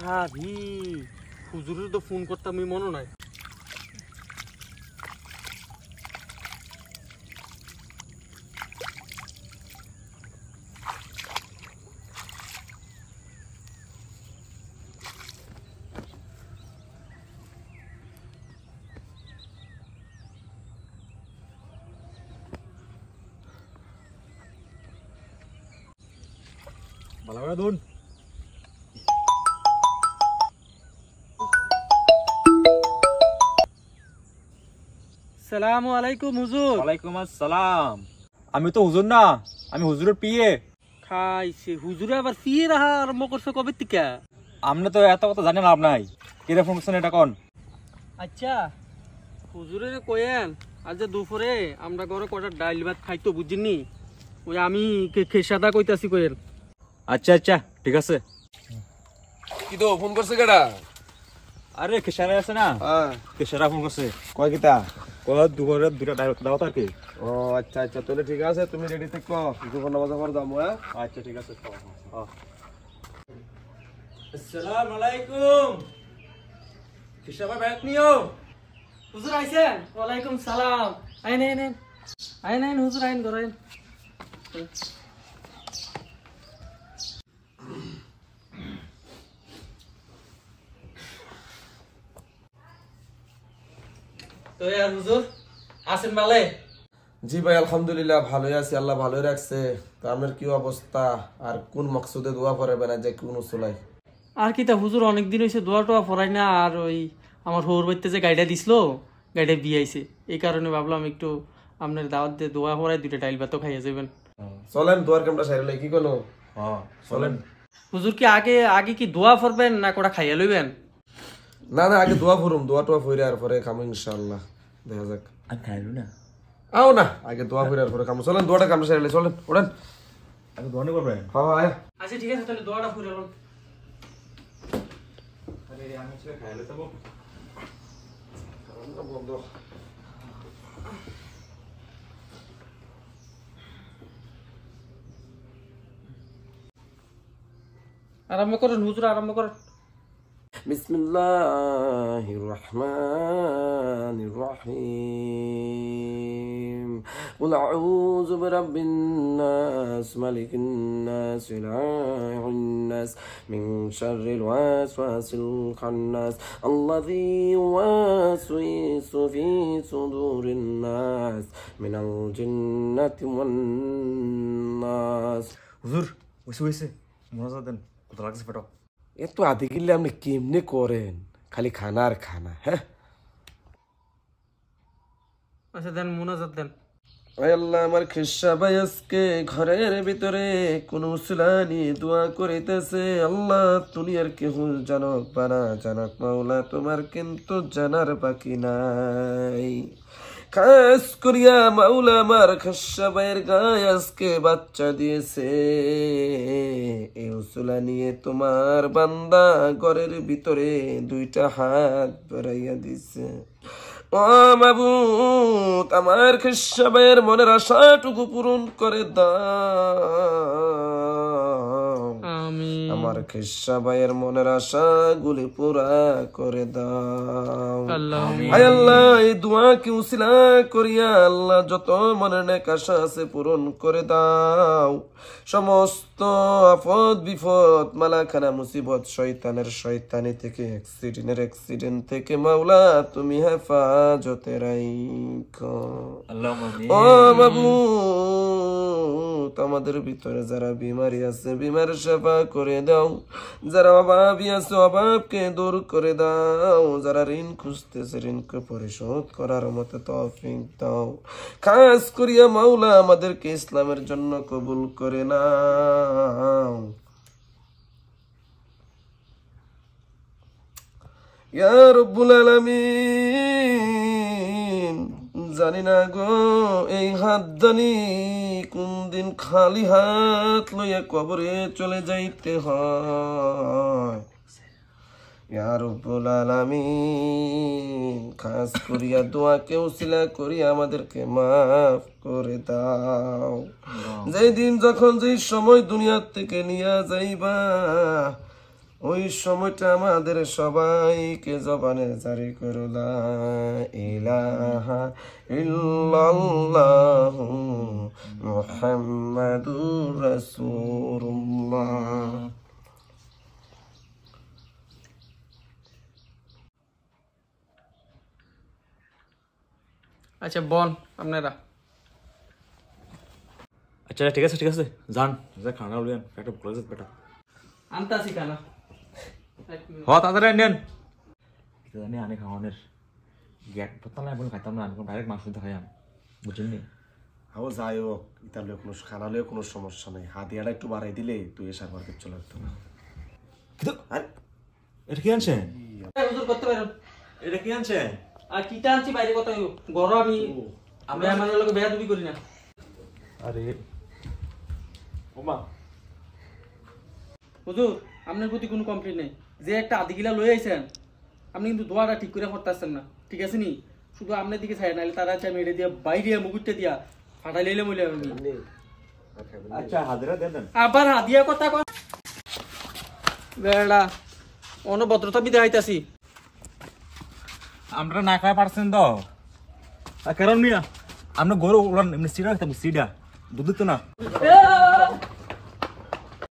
ভাবি হুজুরের তো ফোন করতাম আমি মনে নাই। ভালো করে দুন। সালামু আলাইকুম হুজুর। ওয়ালাইকুম আসসালাম। আমি তো হুজুর না, আমি হুজুরের পিয়ে। খাইছে হুজুরে আবার ফিয়ে রাহা আরম্ভ করছে কবে থেকে? আপনি তো এত কথা জানেন লাভ নাই। কিরে ফোন করছেন এটা কোন? আচ্ছা হুজুরে কয়েন আজ যে দুপুরে আমরা ঘরে কটা ডাইল ভাত খাইতো বুঝিনি, ওই আমি খেসাদা কইতাছি কয়েন। আচ্ছা আচ্ছা ঠিক আছে। কি তো ফোন করছে কেডা? আরে খেসারা আছে না, হ্যাঁ খেসারা ফোন করছে। কয় কিতা? কয় দুপুরে দুটা দাওয়াত আর কি। ও আচ্ছা আচ্ছা, তাহলে ঠিক আছে, তুমি রেডি থেকো, দুপুর নামাজ পড়ে যাবো। হ্যাঁ আচ্ছা ঠিক আছে। আসসালামু আলাইকুম। খেসাবা ব্যাগ নিও। হুজুর আইছেন? ওয়ালাইকুম সালাম। আইন আইন আইন আইন আইন হুজুর আইন ঘরে আইন। তো ইয়ার হুজুর আছেন ভালে? জি ভাই আলহামদুলিল্লাহ ভালোই আছি, আল্লাহ ভালোই রাখছে। তা আপনার কি অবস্থা? আর কোন মকসুদে দোয়া পড়াবেন যে কোন উসুলাই? আর কি তা হুজুর অনেকদিন হয়েছে দোয়া টোয়া পড়াই না, আর ওই আমার হৌর বাড়িতে যে গাড়িটা দিছিল গাড়িটা বিয়ে আইছে, এই কারণে ভাবলাম একটু আপনার দাওয়াত দিয়ে দোয়া পড়াই দুইটা ডাইল ভাতও খাইয়া যাবেন। চলেন দোয়ার কেমটা সাইরে কি কোনো? হ্যাঁ চলেন। হুজুর কি আগে আগে কি দোয়া পড়বেন না কোটা খাইয়া লইবেন? না না, আগে দোয়া পড়ুম, দোয়া টোয়া পড়ে আর পরে খামো ইনশাআল্লাহ, দেখা যাক। আর খাইলু না? আও না, আগে দোয়া পড়ে আর পরে খামো। চলেন দোয়াটা কেমটা সাইরে চলেন, ওঠেন। আগে দোয়া করবেন। হ্যাঁ হ্যাঁ আচ্ছা ঠিক আছে তাহলে দোয়াটা পড়ে লন। আরে আমি ছেলে খাইলে তো বন্ধ। আরম্ভ করেন হুজুর, আরম্ভ করেন। বিসমিল্লাহির রহমানির রহিম। কুল আউযু বিরাব্বিন নাস মালিকিন নাস ইলাহিন নাস মিন শাররিল ওয়াসওয়াসিল খান্নাস আল্লাযী ইউওয়াসওয়িসু ফী সুদুরিন নাস মিনাল জিন্নাতি ওয়ান নাস। হুজুর হইছে মনোযোগ দেন, কত লাগছে ফটো। এত আদি গিলে আপনি কেমনে করেন? খালি খানা আর খানা। হ্যাঁ আচ্ছা দেন মুনাজাত দেন। আল্লাহ আমার খিসা ভাই আজকে ঘরের ভিতরে কোন উসলা নিয়ে দোয়া করিতেছে। আল্লাহ দুনিয়ার কেহ জানক বা না জানক মাওলা তোমার কিন্তু জানার বাকি নাই। খাস করিয়া মাওলা আমার খিসা ভাইয়ের গায়ে আজকে বাচ্চা দিয়েছে, এই উসলা নিয়ে তোমার বান্দা ঘরের ভিতরে দুইটা হাত বাড়াইয়া দিছে। ও মাবুদ আমার খিসা ভাইয়ের মনের আশাটুকু পূরণ করে দাও। আমিন। আমার খিসা ভাইয়ের মনের আশা গুলি পুরা করে দাও। হায় আল্লাহ এই দোয়াকে উসিলা করিয়া আল্লাহ যত মনের নেক আশা আছে পূরণ করে দাও। সমস্ত আফত বিপদ মালাখানা মুসিবত শয়তানের শয়তানি থেকে অ্যাক্সিডেন্ট থেকে মাওলা তুমি হেফাজতে রাখো। ও বাবু আমাদের ভিতরে যারা বিমারি আছে বিমার সেবা করে দাও, যারা অভাবী আছে অভাবকে দূর করে দাও, যারা ঋণ খুঁজতেছে ঋণকে পরিশোধ করার মতো তৌফিক দাও। খাস করিয়া মাওলা আমাদেরকে ইসলামের জন্য কবুল করে নাও। ইয়া রব্বুল আলামিন জানি না গো এই হাত জানি কোন দিন খালি হাত লইয়া কবরে চলে যাইতে হয়। ইয়া রব্বুল আলামিন খাস করিয়া দোয়াকে উসিলা করিয়া আমাদেরকে মাফ করে দাও। যেই দিন যখন যেই সময় দুনিয়া থেকে নিয়া যাইবা ওই সময়টা আমাদের সবাইকে জবানে জারি করো লা ইলাহা ইল্লাল্লাহু মুহাম্মাদুর রাসূলুল্লাহ। আচ্ছা বল আপনারা। আচ্ছা ঠিক আছে যান যা খানা লইয়েন একটা ভুলে যাচ্ছে বেটা আনতাছি খানা। হ তাড়াতাড়ি নেন এটা জানি আনে খাওয়ানের গ্যাট পত্তা নাই বলে খাইতাম না আমি ডাইরেক্ট মাংস দিয়ে খাইয়াম বুঝছেন নি হাও যাই হোক ইতালে কোনো খানালেও কোনো সমস্যা নাই, হাতিয়াটা একটু বাড়াই দিলে তুই এসে মার্কেট চলে আসতো না। কিন্তু আরে এটা কি আনছেন হুজুর করতে পারেন। এটা কি আনছেন আর কিটা আনছি বাইরে কথা ঘর আমি আমরা আমার লোক বেয়াদবি করি না। আরে ওমা হুজুর আপনার প্রতি কোনো কমপ্লেন নেই, যে একটা আধি গিলা লই আইছেন আপনি কিন্তু দোয়াটা ঠিক করে করতেছেন না, ঠিক আছে নি? শুধু আপনার দিকে ছাড়ে নাহলে তারা আছে মেরে দিয়া বাইরে মুকুটটা দিয়া ফাটাই লইলে মইলে আমি। আচ্ছা হাজিরা দেন দেন আবার হাদিয়া কথা কর বেড়া অনভদ্রতা বিদায় আইতাছি। আমরা না খাওয়া পারছেন তো কারণ মিয়া আমরা গরু উড়ান এমনি সিডা খাইতাম সিডা দুধ দিত না